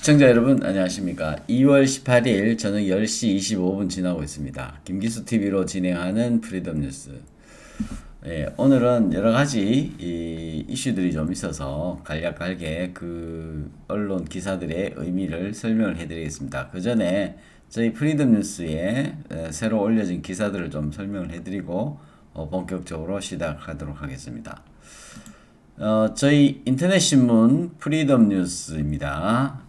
시청자 여러분 안녕하십니까. 2월 18일 저녁 10시 25분 지나고 있습니다. 김기수 TV로 진행하는 프리덤 뉴스. 오늘은 여러 가지 이슈들이 좀 있어서 간략하게 그 언론 기사들의 의미를 설명을 해드리겠습니다. 그 전에 저희 프리덤 뉴스에 새로 올려진 기사들을 좀 설명을 해드리고 본격적으로 시작하도록 하겠습니다. 저희 인터넷 신문 프리덤 뉴스입니다.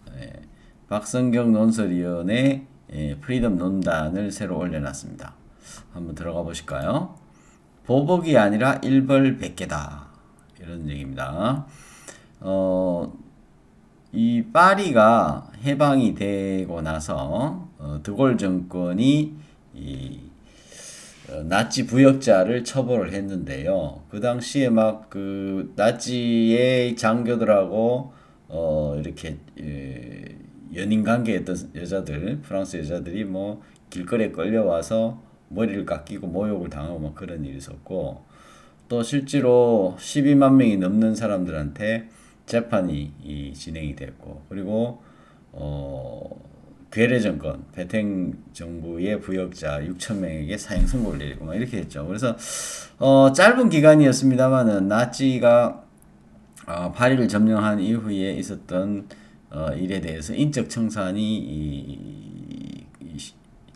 박성경 논설위원회 프리덤 논단을 새로 올려놨습니다. 한번 들어가 보실까요? 보복이 아니라 일벌백계다 이런 얘기입니다. 이 파리가 해방이 되고 나서 드골 정권이 나치 부역자를 처벌을 했는데요. 그 당시에 막 그 나치의 장교들하고 이렇게 연인 관계였던 여자들, 프랑스 여자들이 뭐 길거리에 끌려와서 머리를 깎이고 모욕을 당하고 뭐 그런 일이 있었고, 또 실제로 12만 명이 넘는 사람들한테 재판이 진행이 됐고, 그리고 괴뢰 정권, 베탱 정부의 부역자 6천 명에게 사형 선고를 내리고 막 이렇게 했죠. 그래서 짧은 기간이었습니다만은 나치가 파리를 점령한 이후에 있었던 일에 대해서 인적 청산이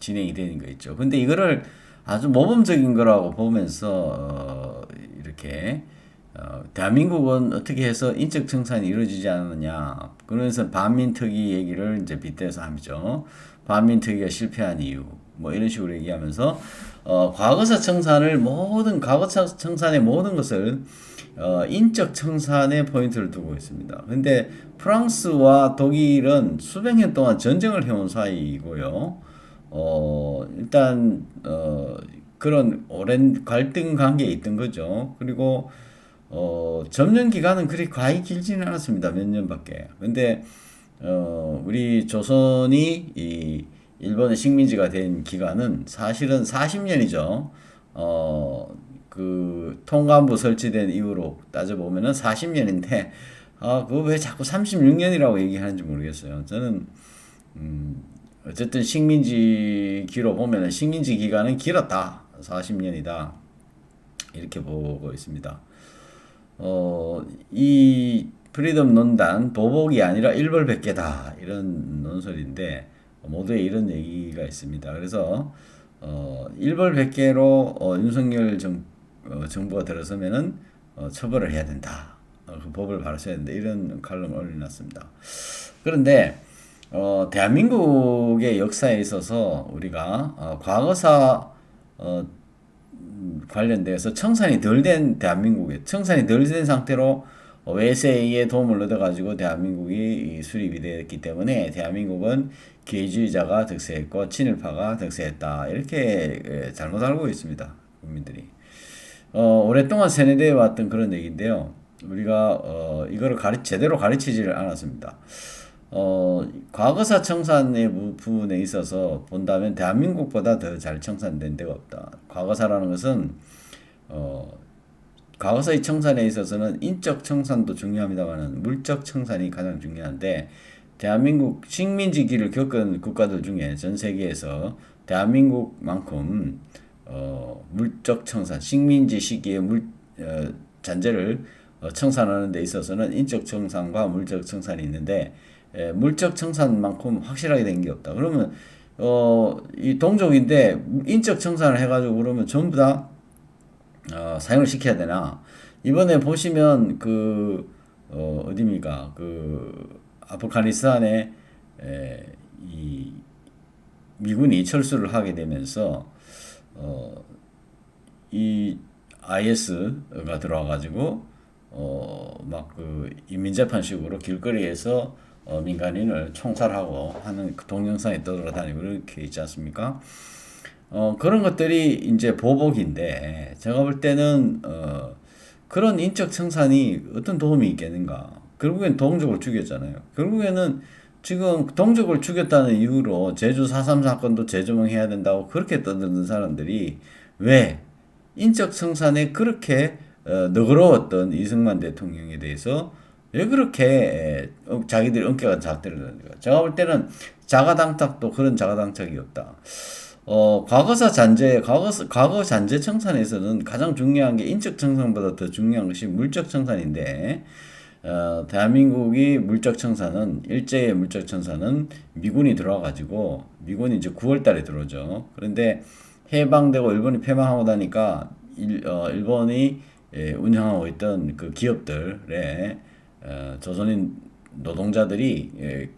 진행이 되는 거 있죠. 근데 이거를 아주 모범적인 거라고 보면서 이렇게 대한민국은 어떻게 해서 인적 청산이 이루어지지 않느냐. 그러면서 반민특위 얘기를 이제 빗대서 하죠. 반민특위가 실패한 이유. 뭐 이런 식으로 얘기하면서 과거사 청산의 모든 것을 인적 청산에 포인트를 두고 있습니다. 근데 프랑스와 독일은 수백 년 동안 전쟁을 해온 사이이고요. 일단 그런 오랜 갈등 관계에 있던 거죠. 그리고 점령 기간은 그리 과히 길지는 않았습니다. 몇 년밖에. 근데 우리 조선이 이 일본의 식민지가 된 기간은 사실은 40년이죠. 그 통감부 설치된 이후로 따져보면은 40년인데, 그거 왜 자꾸 36년이라고 얘기하는지 모르겠어요. 저는, 어쨌든 식민지기로 보면은 식민지 기간은 길었다. 40년이다. 이렇게 보고 있습니다. 이 프리덤 논단, 보복이 아니라 일벌백계다. 이런 논설인데, 모두에 이런 얘기가 있습니다. 그래서, 일벌백계로 윤석열 정부가 들어서면은 처벌을 해야 된다. 그 법을 바로 써야 된다. 이런 칼럼을 올려놨습니다. 그런데 대한민국의 역사에 있어서 우리가 과거사 관련돼서 청산이 덜 된 대한민국에 청산이 덜 된 상태로 외세의 도움을 얻어가지고 대한민국이 수립이 되었기 때문에 대한민국은 기회주의자가 득세했고 친일파가 득세했다. 이렇게 잘못 알고 있습니다. 국민들이. 오랫동안 세뇌되어 왔던 그런 얘기인데요. 우리가 이거를 제대로 가르치지를 않았습니다. 과거사 청산의 부분에 있어서 본다면 대한민국보다 더 잘 청산된 데가 없다. 과거사라는 것은 과거사의 청산에 있어서는 인적 청산도 중요합니다만 물적 청산이 가장 중요한데, 대한민국 식민지기를 겪은 국가들 중에 전 세계에서 대한민국만큼 물적 청산, 식민지 시기의 잔재를 청산하는 데 있어서는 인적 청산과 물적 청산이 있는데, 물적 청산만큼 확실하게 된 게 없다. 그러면 이 동족인데 인적 청산을 해가지고 그러면 전부 다 사용을 시켜야 되나? 이번에 보시면 어디입니까? 아프가니스탄에 이 미군이 철수를 하게 되면서 이 IS가 들어와가지고 인민재판식으로 길거리에서 민간인을 총살하고 하는 그 동영상이 떠돌아다니고 이렇게 있지 않습니까? 그런 것들이 이제 보복인데, 제가 볼 때는 그런 인적 청산이 어떤 도움이 있겠는가? 결국엔 동족을 죽였잖아요. 결국에는 지금 동족을 죽였다는 이유로 제주 4.3 사건도 재조명해야 된다고 그렇게 떠드는 사람들이 왜 인적 청산에 그렇게 너그러웠던 이승만 대통령에 대해서 왜 그렇게 자기들이 엄격한 잣대를 드는가? 제가 볼 때는 자가당착도 그런 자가당착이 없다. 과거 잔재 청산에서는 가장 중요한 게 인적 청산보다 더 중요한 것이 물적 청산인데, 대한민국이 물적 청산은, 일제의 물적 청산은 미군이 들어와가지고, 미군이 이제 9월 달에 들어오죠. 그런데 해방되고 일본이 패망하고 나니까, 일본이 운영하고 있던 그 기업들의, 조선인 노동자들이,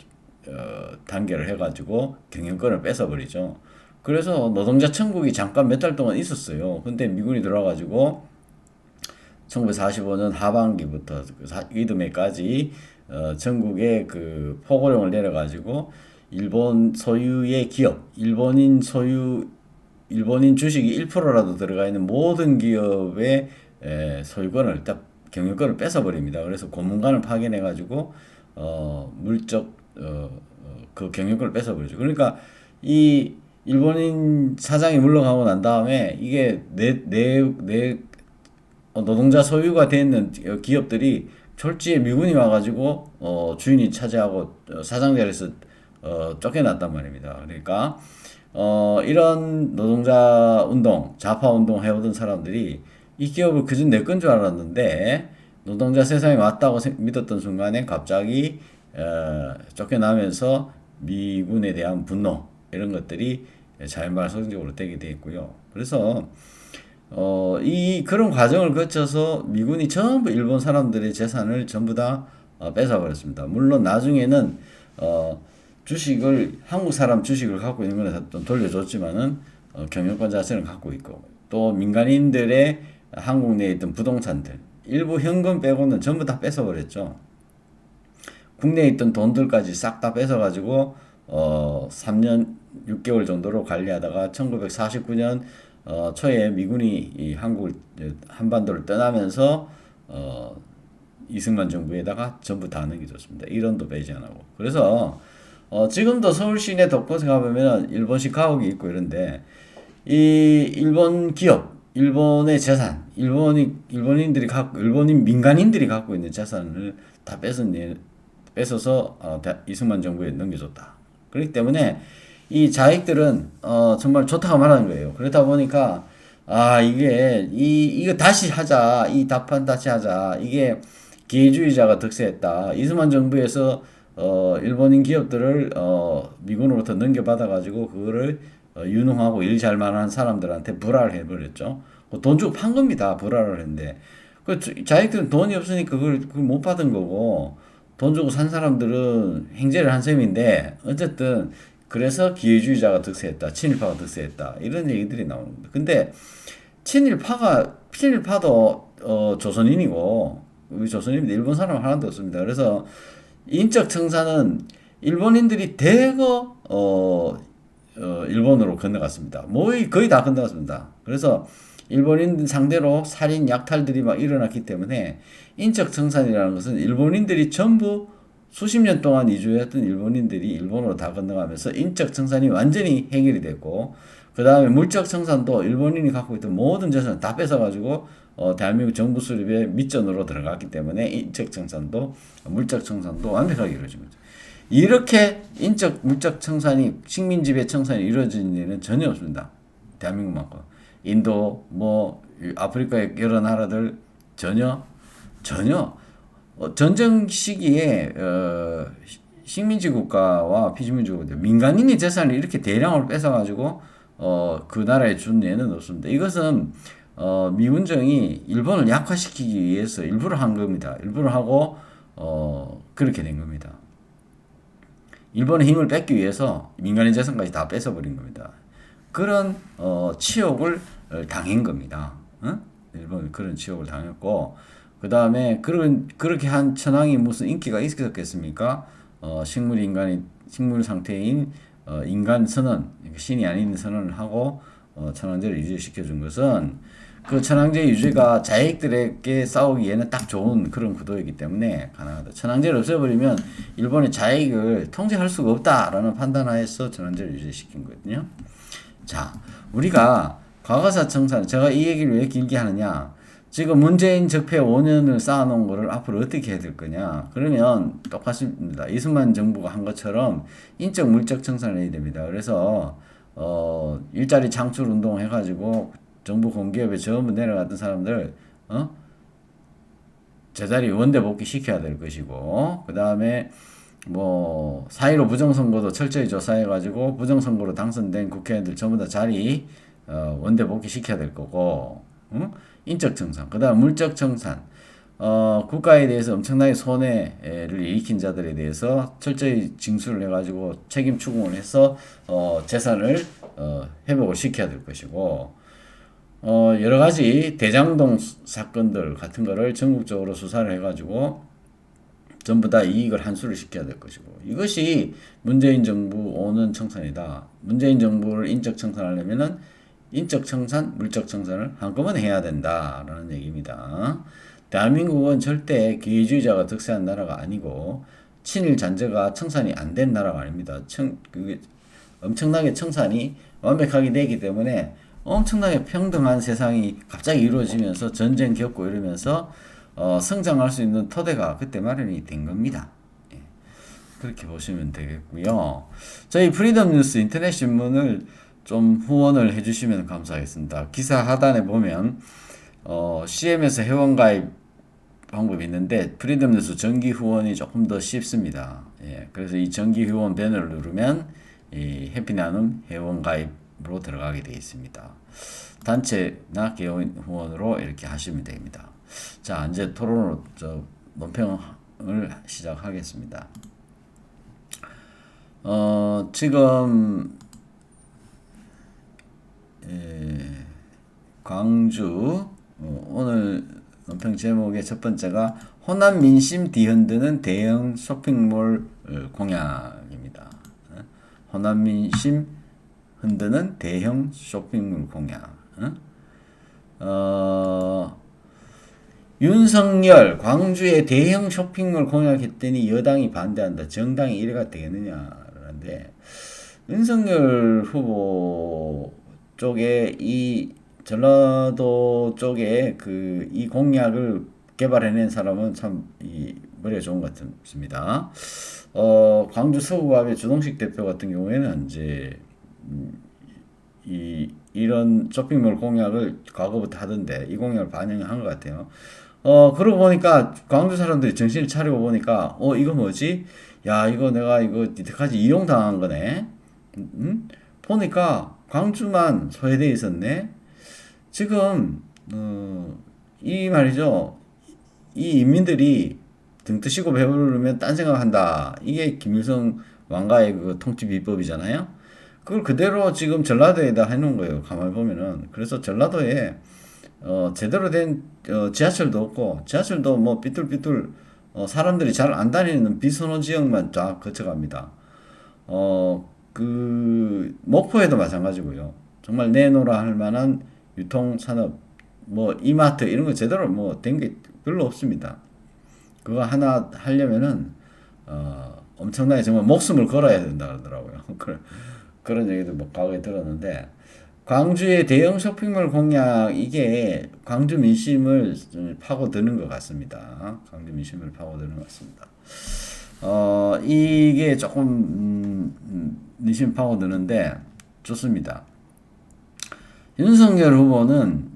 단결을 해가지고 경영권을 뺏어버리죠. 그래서 노동자 천국이 잠깐 몇 달 동안 있었어요. 근데 미군이 들어와가지고 1945년 하반기부터 이듬해까지 전국에 그 포고령을 내려가지고 일본 소유의 기업, 일본인 주식이 1%라도 들어가 있는 모든 기업의 소유권을 딱 경영권을 뺏어버립니다. 그래서 고문관을 파견해가지고 그 경영권을 뺏어버리죠. 그러니까 이 일본인 사장이 물러가고 난 다음에 이게 내 노동자 소유가 돼 있는 기업들이 졸지에 미군이 와가지고 주인이 차지하고 사장 자리에서 쫓겨났단 말입니다. 그러니까 이런 노동자 운동, 좌파 운동 해오던 사람들이 이 기업을 그전 내 건 줄 알았는데 노동자 세상에 왔다고 믿었던 순간에 갑자기 쫓겨나면서 미군에 대한 분노 이런 것들이 자연발성적으로 되게 되었고요. 그래서 그런 과정을 거쳐서 미군이 전부 일본 사람들의 재산을 전부 다 뺏어버렸습니다. 물론 나중에는 주식을 한국 사람 주식을 갖고 있는 거는 좀 돌려줬지만은 경영권 자체는 갖고 있고 또 민간인들의 한국 내에 있던 부동산들 일부 현금 빼고는 전부 다 뺏어버렸죠. 국내에 있던 돈들까지 싹 다 뺏어가지고 3년 6개월 정도로 관리하다가 1949년 초에 미군이 이 한반도를 떠나면서 이승만 정부에다가 전부 다 넘겨줬습니다. 1원도 빼지 안 하고. 그래서 지금도 서울 시내 곳곳에 가보면 일본식 가옥이 있고 이런데 이 일본 기업, 일본의 재산, 일본인 민간인들이 갖고 있는 재산을 다 뺏어서 이승만 정부에 넘겨줬다. 그렇기 때문에 이 자익들은 정말 좋다고 말하는 거예요. 그러다 보니까 이거 다시 하자. 이 답판 다시 하자. 이게 기회주의자가 득세했다. 이승만 정부에서 일본인 기업들을 미군으로부터 넘겨받아 가지고 그거를 유능하고 일 잘만한 사람들한테 불화를 해버렸죠. 돈 주고 판 겁니다. 불화를 했는데 그 자익들은 돈이 없으니까 그걸 못 받은 거고 돈 주고 산 사람들은 행제를 한 셈인데 어쨌든 그래서 기회주의자가 득세했다. 친일파가 득세했다. 이런 얘기들이 나오는 겁니다. 근데 친일파도 조선인이고 우리 조선인인데 일본 사람 하나도 없습니다. 그래서 인적 청산은 일본인들이 대거 일본으로 건너갔습니다. 거의 다 건너갔습니다. 그래서 일본인 상대로 살인 약탈들이 막 일어났기 때문에 인적 청산이라는 것은 일본인들이 전부 수십 년 동안 이주했던 일본인들이 일본으로 다 건너가면서 인적 청산이 완전히 해결이 됐고 그 다음에 물적 청산도 일본인이 갖고 있던 모든 재산을 다 뺏어가지고 대한민국 정부 수립의 밑전으로 들어갔기 때문에 인적 청산도 물적 청산도 완벽하게 이루어진 거죠. 이렇게 물적 청산이 식민지배 청산이 이루어진 일은 전혀 없습니다. 대한민국만큼 인도 아프리카의 여러 나라들 전혀 전쟁 시기에 식민지 국가와 피식민지 국가 민간인의 재산을 이렇게 대량으로 뺏어가지고 그 나라에 준 예는 없습니다. 이것은 미군정이 일본을 약화시키기 위해서 일부러 한 겁니다. 일부러 하고 그렇게 된 겁니다. 일본의 힘을 뺏기 위해서 민간인 재산까지 다 뺏어버린 겁니다. 그런 치욕을 당한 겁니다. 일본이 그런 치욕을 당했고 그 다음에 그렇게 한 천황이 무슨 인기가 있었겠습니까? 식물 상태인 인간 선언, 신이 아닌 선언을 하고 천황제를 유지시켜 준 것은 그 천황제 유지가 자익들에게 싸우기에는 딱 좋은 그런 구도이기 때문에 가능하다. 천황제를 없애버리면 일본의 자익을 통제할 수가 없다라는 판단하에서 천황제를 유지시킨 거거든요. 자, 우리가 과거사 청산, 제가 이 얘기를 왜 길게 하느냐? 지금 문재인 적폐 5년을 쌓아놓은 거를 앞으로 어떻게 해야 될 거냐? 그러면 똑같습니다. 이승만 정부가 한 것처럼 인적 물적 청산을 해야 됩니다. 그래서 일자리 창출 운동 해가지고 정부 공기업에 전부 내려갔던 사람들 제자리 원대 복귀 시켜야 될 것이고, 그 다음에 뭐 4.15 부정선거도 철저히 조사해가지고 부정선거로 당선된 국회의원들 전부 다 자리 원대 복귀 시켜야 될 거고, 인적 청산, 그 다음 물적 청산, 국가에 대해서 엄청나게 손해를 일으킨 자들에 대해서 철저히 징수를 해가지고 책임 추궁을 해서 재산을 회복을 시켜야 될 것이고, 여러 가지 대장동 사건들 같은 거를 전국적으로 수사를 해가지고 전부 다 이익을 환수를 시켜야 될 것이고, 이것이 문재인 정부 5년 청산이다. 문재인 정부를 인적 청산하려면은 인적 청산, 물적 청산을 한꺼번에 해야 된다라는 얘기입니다. 대한민국은 절대 기회주의자가 득세한 나라가 아니고 친일 잔재가 청산이 안 된 나라가 아닙니다. 엄청나게 청산이 완벽하게 되기 때문에 엄청나게 평등한 세상이 갑자기 이루어지면서 전쟁 겪고 이러면서 성장할 수 있는 토대가 그때 마련이 된 겁니다. 예, 그렇게 보시면 되겠고요. 저희 프리덤 뉴스 인터넷 신문을 좀 후원을 해주시면 감사하겠습니다. 기사 하단에 보면 CM에서 회원가입 방법이 있는데 프리덤 뉴스 정기 후원이 조금 더 쉽습니다. 예, 그래서 이 정기 후원 배너를 누르면 이 해피나눔 회원가입으로 들어가게 되어 있습니다. 단체나 개인 후원으로 이렇게 하시면 됩니다. 자, 이제 토론으로 논평을 시작하겠습니다. 지금 광주 오늘 논평 제목의 첫 번째가 호남 민심 뒤흔드는 대형 쇼핑몰 공약입니다. 호남 민심 흔드는 대형 쇼핑몰 공약. 윤석열 광주에 대형 쇼핑몰 공약했더니 여당이 반대한다. 정당이 이래가 되겠느냐라는데, 윤석열 후보 쪽에 이 전라도 쪽에 이 공약을 개발해낸 사람은 참 머리가 좋은 것 같습니다. 광주 서구갑의 주동식 대표 같은 경우에는 이제 이런 쇼핑몰 공약을 과거부터 하던데 이 공약을 반영한 것 같아요. 그러고 보니까 광주 사람들이 정신을 차리고 보니까 이거 뭐지? 야, 이거 내가 이때까지 이용당한 거네. 보니까 광주만 소외되어 있었네. 지금 이 말이죠. 이 인민들이 등 뜨시고 배부르면 딴 생각한다. 이게 김일성 왕가의 그 통치 비법이잖아요. 그걸 그대로 지금 전라도에다 해놓은 거예요. 가만히 보면은. 그래서 전라도에 제대로 된 지하철도 없고, 지하철도 뭐 삐뚤삐뚤 사람들이 잘 안 다니는 비선호 지역만 쫙 거쳐갑니다. 목포에도 마찬가지고요. 정말 내놓으라 할 만한 유통산업, 뭐 이마트 이런 거 제대로 뭐 된 게 별로 없습니다. 그거 하나 하려면은 엄청나게 정말 목숨을 걸어야 된다 그러더라고요. 그런 얘기도 뭐 과거에 들었는데, 광주의 대형 쇼핑몰 공약, 이게 광주 민심을 파고드는 것 같습니다. 광주 민심을 파고드는 것 같습니다. 이게 조금 민심 파고드는데 좋습니다. 윤석열 후보는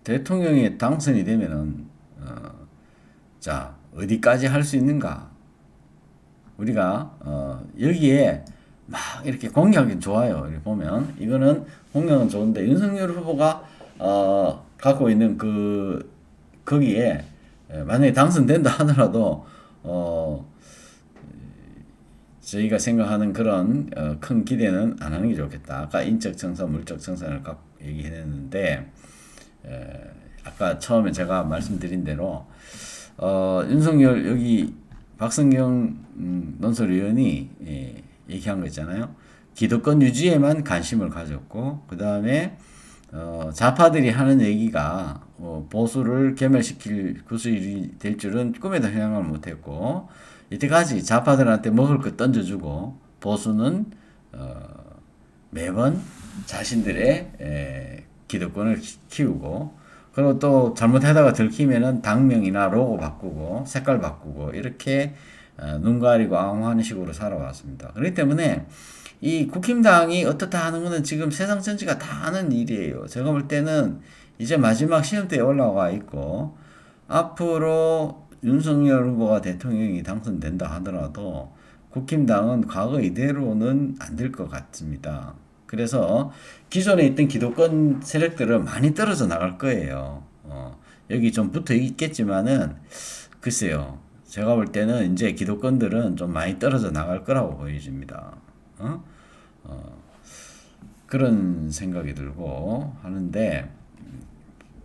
대통령이 당선이 되면은 자, 어디까지 할 수 있는가? 우리가 여기에 막 이렇게 공약이 좋아요. 이렇게 보면 이거는 공약은 좋은데, 윤석열 후보가 갖고 있는 거기에 만약에 당선된다 하더라도 저희가 생각하는 그런 큰 기대는 안 하는 게 좋겠다. 아까 인적 청산, 물적 청산을 얘기했는데, 아까 처음에 제가 말씀드린 대로 윤석열 여기 박성경 논설위원이 얘기한 거 있잖아요. 기득권 유지에만 관심을 가졌고, 그 다음에 좌파들이 하는 얘기가 보수를 괴멸시킬 구슬이 될 줄은 꿈에도 생각을 못했고, 이때까지 좌파들한테 먹을 거 던져주고 보수는 매번 자신들의 기득권을 키우고, 그리고 또 잘못하다가 들키면은 당명이나 로고 바꾸고 색깔 바꾸고 이렇게 눈 가리고 앙호하는 식으로 살아왔습니다. 그렇기 때문에 이 국힘당이 어떻다 하는 거는 지금 세상 전체가 다 아는 일이에요. 제가 볼 때는 이제 마지막 시험대에 올라와 있고, 앞으로 윤석열 후보가 대통령이 당선된다 하더라도 국힘당은 과거 이대로는 안 될 것 같습니다. 그래서 기존에 있던 기득권 세력들은 많이 떨어져 나갈 거예요. 여기 좀 붙어 있겠지만은 글쎄요. 제가 볼 때는 이제 기득권들은 좀 많이 떨어져 나갈 거라고 보여집니다. 그런 생각이 들고 하는데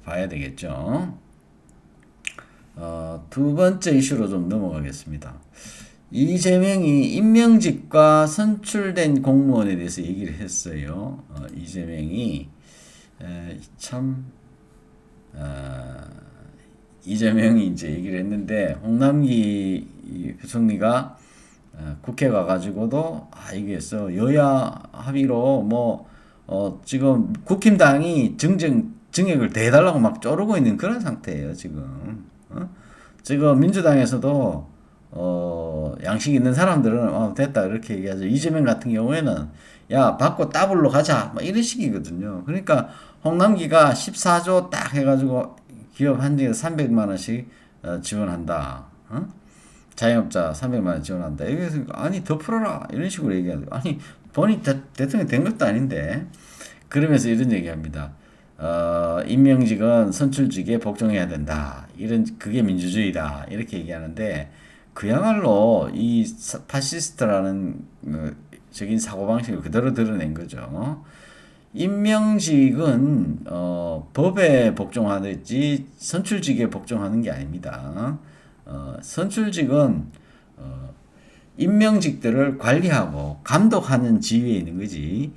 봐야 되겠죠. 두 번째 이슈로 좀 넘어가겠습니다. 이재명이 임명직과 선출된 공무원에 대해서 얘기를 했어요. 이재명이 참 이재명이 이제 얘기를 했는데, 홍남기 부총리가 국회 가가지고도 이게서 여야 합의로 지금 국힘당이 증액을 대달라고 막 쪼르고 있는 그런 상태예요 지금. 지금 민주당에서도 양식 있는 사람들은 됐다 이렇게 얘기하죠. 이재명 같은 경우에는 야 받고 더블로 가자 뭐 이런 식이거든요. 그러니까 홍남기가 14조 딱 해가지고 기업 한정에 300만 원씩 지원한다. 자영업자 300만 원 지원한다. 여기서 아니 더 풀어라 이런 식으로 얘기하죠. 아니 본인 대통령 된 것도 아닌데. 그러면서 이런 얘기합니다. 임명직은 선출직에 복종해야 된다. 그게 민주주의다. 이렇게 얘기하는데, 그야말로 이 파시스트라는 적인 사고방식을 그대로 드러낸 거죠. 임명직은 법에 복종하듯이 선출직에 복종하는 게 아닙니다. 선출직은 임명직들을 관리하고 감독하는 지위에 있는 거지,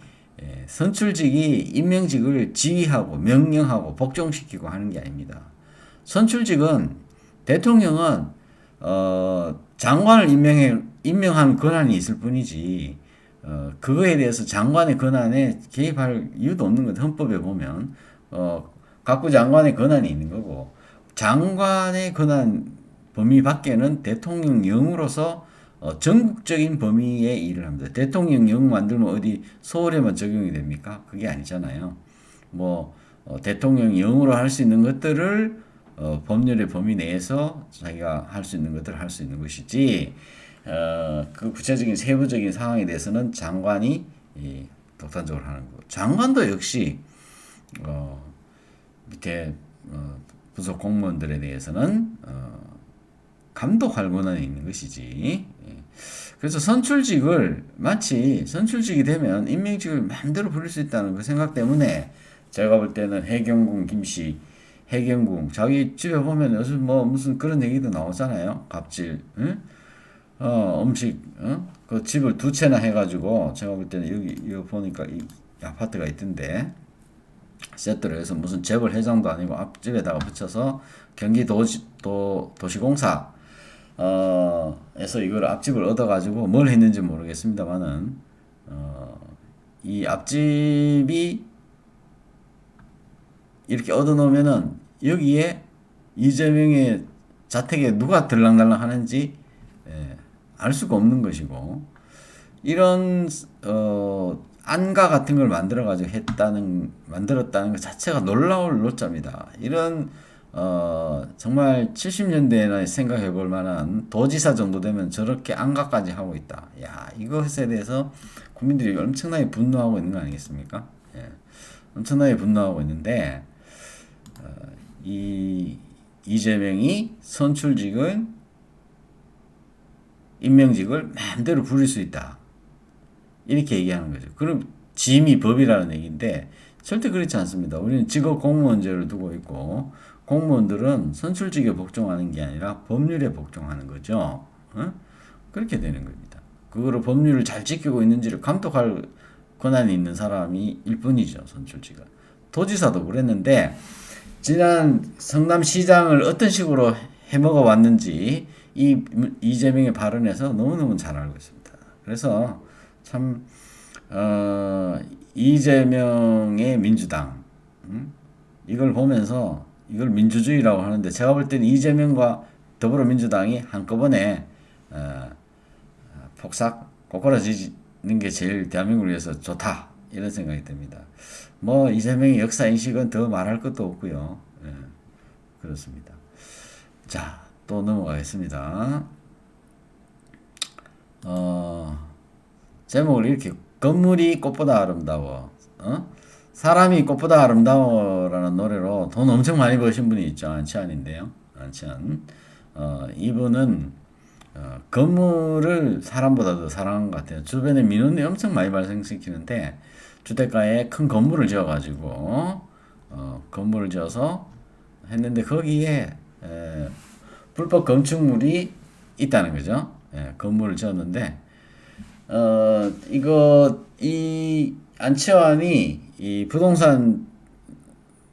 선출직이 임명직을 지휘하고 명령하고 복종시키고 하는 게 아닙니다. 선출직은 대통령은 장관을 임명한 권한이 있을 뿐이지, 그거에 대해서 장관의 권한에 개입할 이유도 없는 것. 헌법에 보면 각부 장관의 권한이 있는 거고, 장관의 권한 범위 밖에는 대통령령으로서 전국적인 범위의 일을 합니다. 대통령령 만들면 어디 서울에만 적용이 됩니까? 그게 아니잖아요. 대통령령으로 할 수 있는 것들을 법률의 범위 내에서 자기가 할 수 있는 것들을 할 수 있는 것이지, 그 구체적인 세부적인 상황에 대해서는 장관이 독단적으로 하는 거고, 장관도 역시 밑에 부속 공무원들에 대해서는 감독할 권한이 있는 것이지. 그래서 선출직을 마치 선출직이 되면 임명직을 마음대로 부릴 수 있다는 그 생각 때문에, 제가 볼 때는 해경궁 김씨, 해경궁 자기 집에 보면 요즘 무슨 그런 얘기도 나오잖아요. 갑질, 응? 음식, 그 집을 두 채나 해가지고, 제가 볼 때는 여기 보니까 이 아파트가 있던데, 세트로 해서 무슨 재벌 회장도 아니고 앞집에다가 붙여서 경기도시공사 에서 이걸 앞집을 얻어가지고 뭘 했는지 모르겠습니다만은, 이 앞집이 이렇게 얻어놓으면은 여기에 이재명의 자택에 누가 들락날락 하는지 알 수가 없는 것이고, 이런 안가 같은 걸 만들어가지고 만들었다는 것 자체가 놀라울 노자입니다. 이런 정말 70년대나 생각해 볼 만한 도지사 정도 되면 저렇게 안가까지 하고 있다. 야, 이것에 대해서 국민들이 엄청나게 분노하고 있는 거 아니겠습니까? 엄청나게 분노하고 있는데, 이재명이 임명직을 마음대로 부릴 수 있다. 이렇게 얘기하는 거죠. 그럼 짐이 법이라는 얘기인데, 절대 그렇지 않습니다. 우리는 직업 공무원제를 두고 있고, 공무원들은 선출직에 복종하는 게 아니라 법률에 복종하는 거죠. 그렇게 되는 겁니다. 그거를 법률을 잘 지키고 있는지를 감독할 권한이 있는 사람이 일 뿐이죠. 선출직은. 도지사도 그랬는데, 지난 성남시장을 어떤 식으로 해먹어 왔는지 이재명의 발언에서 너무너무 잘 알고 있습니다. 그래서 참 이재명의 민주당, 이걸 보면서 이걸 민주주의라고 하는데 제가 볼 때는 이재명과 더불어민주당이 한꺼번에 폭삭 꼬꾸라지는 게 제일 대한민국을 위해서 좋다 이런 생각이 듭니다. 뭐 이재명의 역사 인식은 더 말할 것도 없고요. 예, 그렇습니다. 자, 또 넘어가겠습니다. 제목을 이렇게 건물이 꽃보다 아름다워, 사람이 꽃보다 아름다워라는 노래로 돈 엄청 많이 버신 분이 있죠. 안치환인데요. 안치환. 이분은 건물을 사람보다 더 사랑한 것 같아요. 주변에 민원이 엄청 많이 발생시키는데 주택가에 큰 건물을 지어가지고 건물을 지어서 했는데 거기에 불법 건축물이 있다는 거죠. 건물을 지었는데 이 안치환이 이 부동산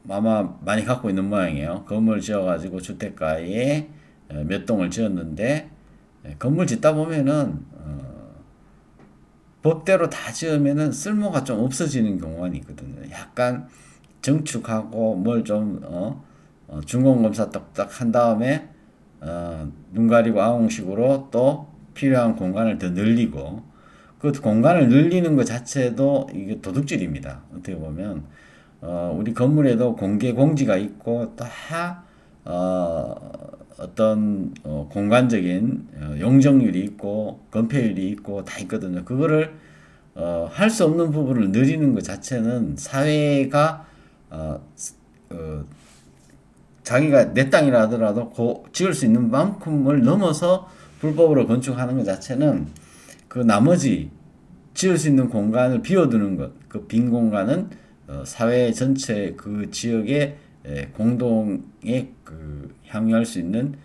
아마 많이 갖고 있는 모양이에요. 건물 지어가지고 주택가에 몇 동을 지었는데 건물 짓다 보면은 법대로 다 지으면은 쓸모가 좀 없어지는 경우가 있거든요. 약간 정축하고 뭘 좀 중공검사 딱딱 한 다음에 눈 가리고 아웅식으로 또 필요한 공간을 더 늘리고 그 공간을 늘리는 것 자체도 이게 도둑질입니다. 어떻게 보면 우리 건물에도 공개 공지가 있고 다 어떤 공간적인 용적률이 있고 건폐율이 있고 다 있거든요. 그거를 할 수 없는 부분을 늘리는 것 자체는 사회가 자기가 내 땅이라 하더라도 지을 수 있는 만큼을 넘어서 불법으로 건축하는 것 자체는 그 나머지 지을 수 있는 공간을 비워두는 것, 그 빈 공간은 사회 전체 그 지역의 공동에 그 향유할 수 있는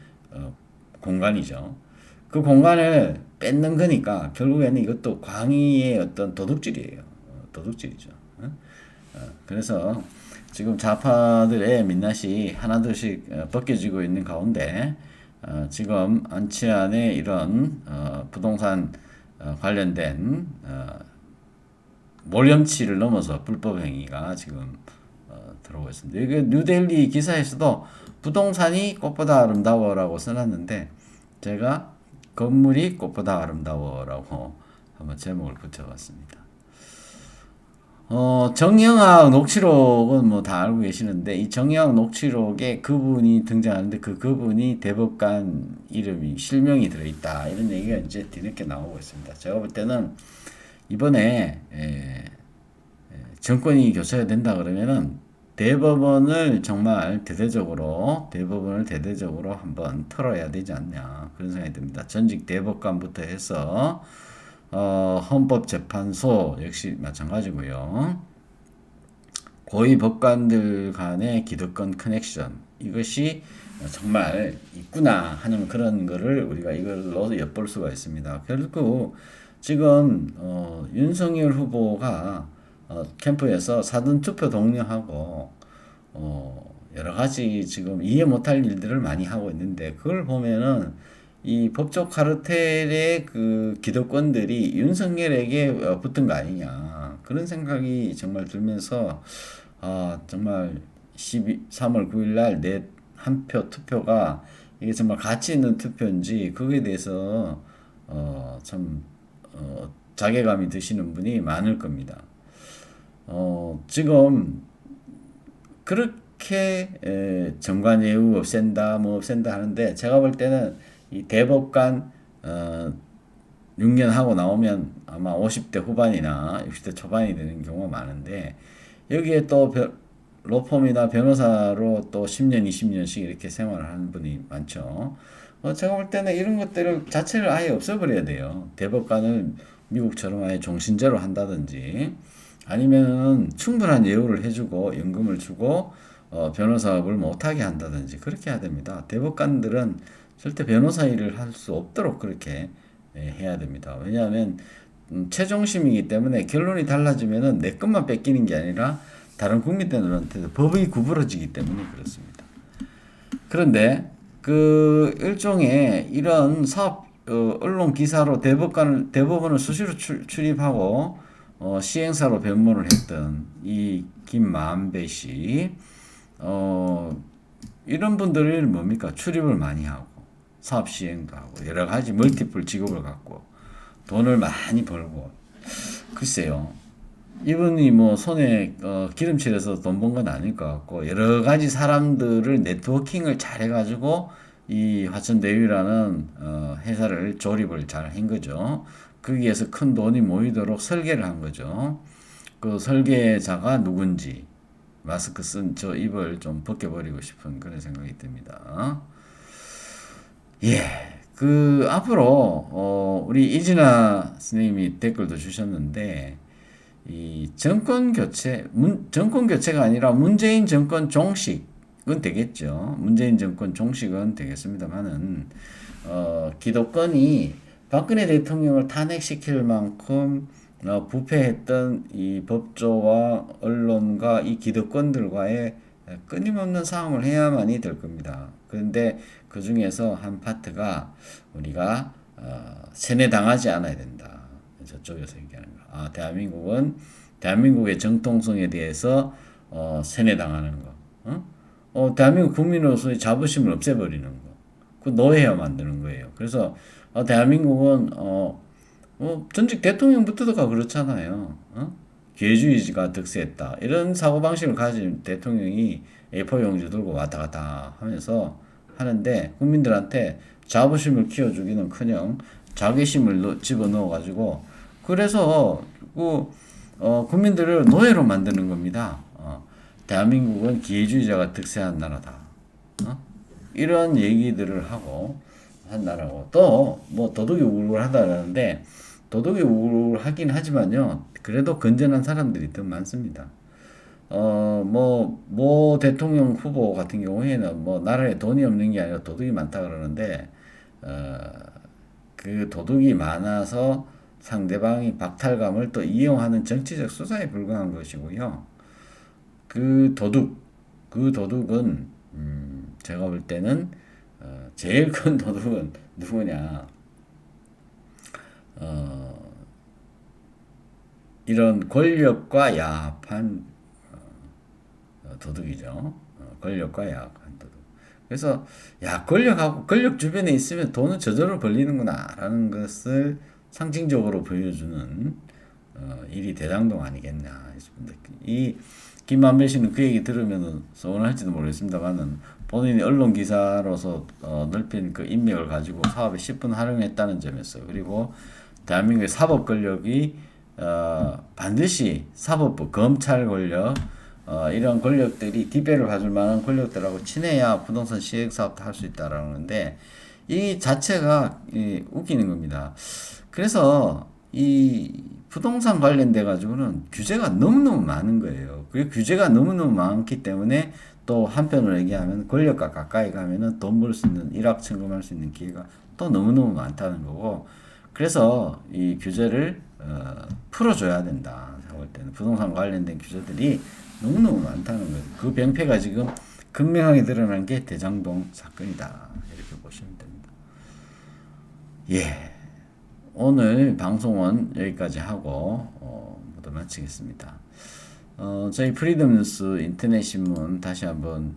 공간이죠. 그 공간을 뺏는 거니까 결국에는 이것도 광의의 어떤 도둑질이에요. 도둑질이죠. 그래서 지금 좌파들의 민낯이 하나둘씩 벗겨지고 있는 가운데 지금 안치환의 이런 부동산 관련된 몰염치를 넘어서 불법 행위가 지금 들어오고 있습니다. 이게 뉴델리 기사에서도 부동산이 꽃보다 아름다워라고 써놨는데 제가 건물이 꽃보다 아름다워라고 한번 제목을 붙여봤습니다. 정영학 녹취록은 뭐 다 알고 계시는데 이 정영학 녹취록에 그분이 등장하는데 그분이 대법관 이름이 실명이 들어있다 이런 얘기가 이제 뒤늦게 나오고 있습니다. 제가 볼 때는 이번에 정권이 교체가 된다 그러면은 대법원을 대대적으로 한번 털어야 되지 않냐 그런 생각이 듭니다. 전직 대법관부터 해서 헌법재판소 역시 마찬가지고요. 고위 법관들 간의 기득권 커넥션 이것이 정말 있구나 하는 그런 거를 우리가 이걸로 엿볼 수가 있습니다. 결국 지금 윤석열 후보가 캠프에서 사전투표 독려하고 여러 가지 지금 이해 못할 일들을 많이 하고 있는데 그걸 보면은 이 법적 카르텔의 그 기득권들이 윤석열에게 붙은 거 아니냐 그런 생각이 정말 들면서 정말 3월 9일 날 내 한 표 투표가 이게 정말 가치 있는 투표인지 그거에 대해서 참 자괴감이 드시는 분이 많을 겁니다. 지금 그렇게 정관 예우 없앤다 뭐 없앤다 하는데 제가 볼 때는 이 대법관 6년 하고 나오면 아마 50대 후반이나 60대 초반이 되는 경우가 많은데 여기에 또 로펌이나 변호사로 또 10년 20년씩 이렇게 생활을 하는 분이 많죠. 제가 볼 때는 이런 것들을 자체를 아예 없애버려야 돼요. 대법관을 미국처럼 아예 종신제로 한다든지 아니면은 충분한 예우를 해주고 연금을 주고 변호사업을 못하게 한다든지 그렇게 해야 됩니다. 대법관들은 절대 변호사 일을 할 수 없도록 그렇게 해야 됩니다. 왜냐하면 최종심이기 때문에 결론이 달라지면은 내 것만 뺏기는 게 아니라 다른 국민들한테도 법이 구부러지기 때문에 그렇습니다. 그런데 그 일종의 이런 사업 언론 기사로 대법원을 수시로 출입하고 시행사로 변모를 했던 이 김만배 씨, 이런 분들이 뭡니까? 출입을 많이 하고, 사업 시행도 하고, 여러 가지 멀티플 직업을 갖고, 돈을 많이 벌고, 글쎄요. 이분이 뭐 손에 기름칠해서 돈 번 건 아닐 것 같고, 여러 가지 사람들을 네트워킹을 잘 해가지고 이 화천대유라는 회사를 조립을 잘 한 거죠. 거기에서 큰 돈이 모이도록 설계를 한 거죠. 그 설계자가 누군지 마스크 쓴 저 입을 좀 벗겨버리고 싶은 그런 생각이 듭니다. 예. 그 앞으로 우리 이진아 선생님이 댓글도 주셨는데, 이 정권 교체가 아니라 문재인 정권 종식은 되겠죠. 문재인 정권 종식은 되겠습니다만은, 기득권이 박근혜 대통령을 탄핵시킬 만큼 부패했던 이 법조와 언론과 이 기득권들과의 끊임없는 싸움을 해야만이 될 겁니다. 그런데 그 중에서 한 파트가 우리가 세뇌당하지 않아야 된다. 저쪽에서 얘기하는 거. 대한민국의 정통성에 대해서 세뇌당하는 거. 대한민국 국민으로서의 자부심을 없애버리는 거. 그 노예화 만드는 거예요. 그래서 대한민국은 전직 대통령부터가 그렇잖아요. 기회주의가 득세했다. 이런 사고방식을 가진 대통령이 A4 용지 들고 왔다 갔다 하면서 하는데, 국민들한테 자부심을 키워주기는커녕 자괴심을 집어넣어가지고, 그래서 국민들을 노예로 만드는 겁니다. 대한민국은 기회주의자가 득세한 나라다. 이런 얘기들을 하고 한 나라고, 또 뭐 도덕이 우울하다라는데, 도덕이 우울하긴 하지만요, 그래도 건전한 사람들이 더 많습니다. 모 대통령 후보 같은 경우에는 뭐 나라에 돈이 없는 게 아니라 도둑이 많다 그러는데, 그 도둑이 많아서 상대방이 박탈감을 또 이용하는 정치적 수사에 불과한 것이고요. 그 도둑은, 제가 볼 때는, 제일 큰 도둑은 누구냐, 이런 권력과 야합한 도둑이죠. 권력과 야합한 도둑. 그래서 권력 주변에 있으면 돈은 저절로 벌리는구나라는 것을 상징적으로 보여주는 일이 대장동 아니겠냐 싶은데, 이 김만배 씨는 그 얘기 들으면 서운할지도 모르겠습니다만은, 본인이 언론 기사로서 넓힌 그 인맥을 가지고 사업에 10분 활용했다는 점에서, 그리고 대한민국의 사법 권력이 반드시 사법부, 검찰 권력, 이런 권력들이 뒷배를 봐줄 만한 권력들하고 친해야 부동산 시행 사업도 할 수 있다라는데, 이 자체가 웃기는 겁니다. 그래서 이 부동산 관련돼 가지고는 규제가 너무너무 많은 거예요. 그 규제가 너무너무 많기 때문에, 또 한편으로 얘기하면 권력과 가까이 가면은 돈 벌 수 있는, 일확천금할 수 있는 기회가 또 너무너무 많다는 거고, 그래서 이 규제를 풀어줘야 된다. 제가 볼 때는 부동산 관련된 규제들이 너무너무 많다는 거예요. 그 병폐가 지금 극명하게 드러난 게 대장동 사건이다. 이렇게 보시면 됩니다. 예. 오늘 방송은 여기까지 하고 모두 마치겠습니다. 저희 프리덤 뉴스 인터넷 신문 다시 한번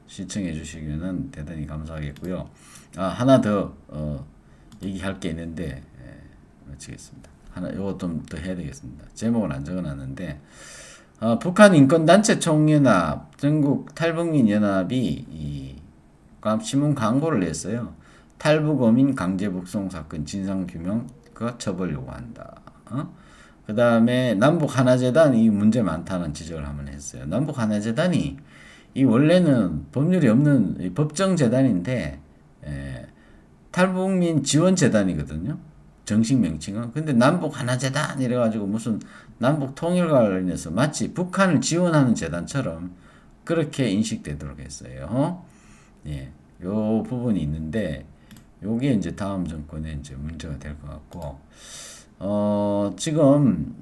시청해 주시면 대단히 감사하겠고요. 하나 더 얘기할 게 있는데, 마치겠습니다. 요거 좀 더 해야 되겠습니다. 제목을 안 적어놨는데, 북한 인권단체 총연합, 전국 탈북민 연합이 신문 광고를 냈어요. 탈북어민 강제 북송 사건 진상규명과 처벌 요구한다. 그 다음에 남북 하나재단 이 문제 많다는 지적을 한번 했어요. 남북 하나재단이 이 원래는 법률이 없는 법정 재단인데, 탈북민 지원 재단이거든요. 정식 명칭은. 근데 남북 하나재단 이래가지고 무슨 남북 통일과 관련해서 마치 북한을 지원하는 재단처럼 그렇게 인식되도록 했어요. 예, 요 부분이 있는데, 요게 이제 다음 정권에 이제 문제가 될 것 같고, 지금,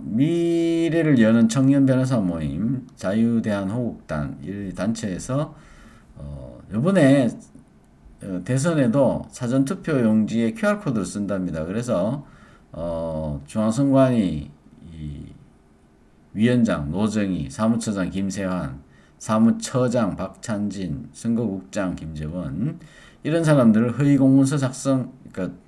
미래를 여는 청년 변호사 모임, 자유대한호국단, 이 단체에서, 요번에, 대선에도 사전투표 용지에 QR코드를 쓴답니다. 그래서, 중앙선관위 이 위원장 노정희, 사무처장 김세환, 사무처장 박찬진, 선거국장 김재원 이런 사람들을 허위 공문서 작성 그러니까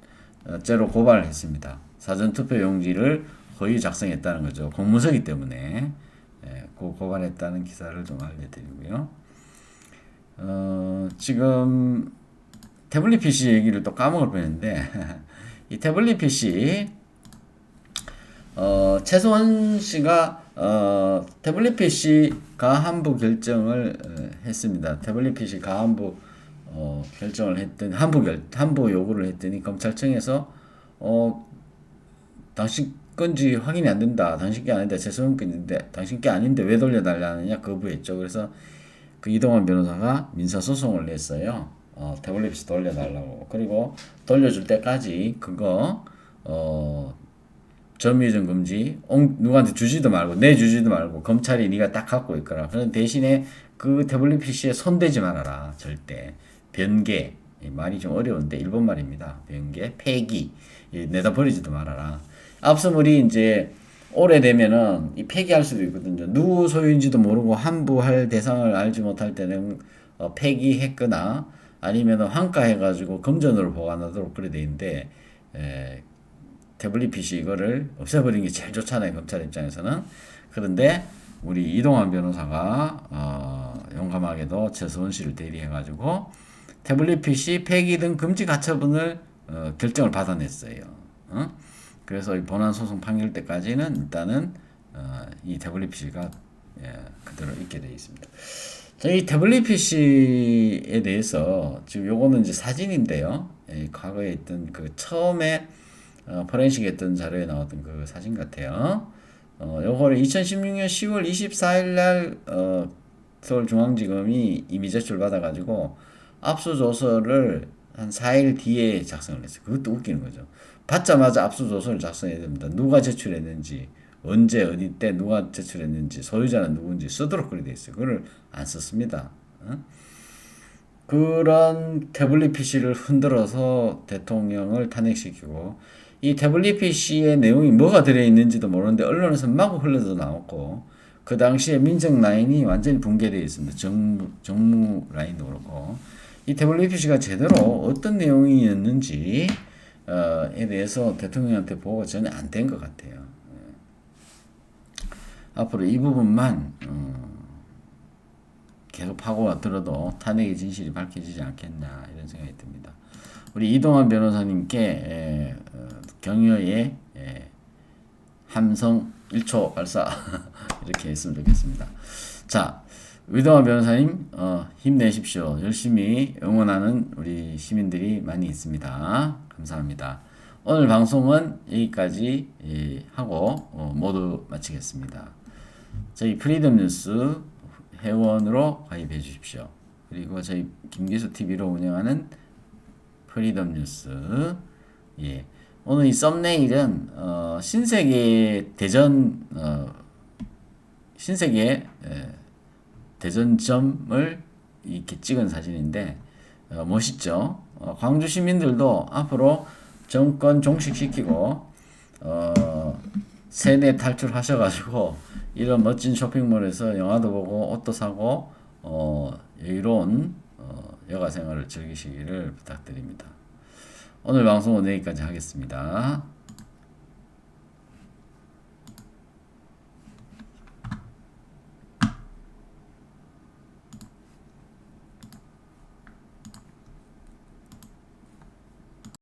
죄로 고발했습니다. 사전투표 용지를 허위 작성했다는 거죠. 공문서기 때문에 고발했다는 기사를 좀 알려드리고요. 지금 태블릿 PC 얘기를 또 까먹을 뻔했는데 이 태블릿 PC 최소원 씨가 태블릿 PC 가한부 결정을 했습니다. 태블릿 PC 가한부 결정을 했더니 한부 요구를 했더니 검찰청에서 당신 건지 확인이 안 된다. 당신 게 아닌데 최소원 건인데 당신 게 아닌데 왜 돌려달라느냐 거부했죠. 그래서 그 이동환 변호사가 민사소송을 냈어요. 태블릿 PC 돌려달라고. 그리고 돌려줄 때까지 그거 점유전 금지 누구한테 주지도 말고 내주지도 말고 검찰이 네가 딱 갖고 있거라. 그런 대신에 그 태블릿 PC에 손대지 말아라. 절대. 변개 말이 좀 어려운데 일본 말입니다. 변개 폐기 내다 버리지도 말아라. 앞서 우리 이제 오래되면은 이 폐기할 수도 있거든요. 누구 소유인지도 모르고 환부할 대상을 알지 못할 때는 폐기했거나 아니면 환가해가지고 금전으로 보관하도록 그래 돼 있는데 태블릿 PC 이거를 없애버리는 게 제일 좋잖아요. 검찰 입장에서는. 그런데 우리 이동환 변호사가 용감하게도 최소원 씨를 대리해가지고 태블릿 PC 폐기 등 금지 가처분을 결정을 받아냈어요. 그래서 이 본안 소송 판결 때까지는 일단은 이 태블릿 PC가 그대로 있게 되어 있습니다. 이 태블릿 PC에 대해서 지금 요거는 이제 사진인데요. 과거에 있던 그 처음에 포렌식 했던 자료에 나왔던 그 사진 같아요. 요거를 2016년 10월 24일 날 서울중앙지검이 이미 제출받아가지고 압수조서를 한 4일 뒤에 작성을 했어요. 그것도 웃기는 거죠. 받자마자 압수조서를 작성해야 됩니다. 누가 제출했는지, 언제, 어디 때 누가 제출했는지, 소유자는 누군지 쓰도록 그렇게 돼 있어요. 그걸 안 썼습니다. 그런 태블릿 PC를 흔들어서 대통령을 탄핵시키고 이 태블릿 PC의 내용이 뭐가 들어있는지도 모르는데 언론에서 마구 흘러서 나왔고 그 당시에 민정 라인이 완전히 붕괴되어 있습니다. 정무 라인도 그렇고 이 태블릿 PC가 제대로 어떤 내용이었는지 에 대해서 대통령한테 보고가 전혀 안 된 것 같아요. 앞으로 이 부분만 계속 파고가 들어도 탄핵의 진실이 밝혀지지 않겠나 이런 생각이 듭니다. 우리 이동환 변호사님께 격려의 함성 1초 발사 이렇게 했으면 좋겠습니다. 자, 이동환 변호사님 힘내십시오. 열심히 응원하는 우리 시민들이 많이 있습니다. 감사합니다. 오늘 방송은 여기까지 하고 모두 마치겠습니다. 저희 프리덤 뉴스 회원으로 가입해 주십시오. 그리고 저희 김기수 TV로 운영하는 프리덤 뉴스 오늘 이 썸네일은 신세계 대전점을 이렇게 찍은 사진인데 멋있죠. 광주 시민들도 앞으로 정권 종식시키고 세뇌 탈출하셔가지고 이런 멋진 쇼핑몰에서 영화도 보고 옷도 사고 여유로운 여가 생활을 즐기시기를 부탁드립니다. 오늘 방송은 여기까지 하겠습니다.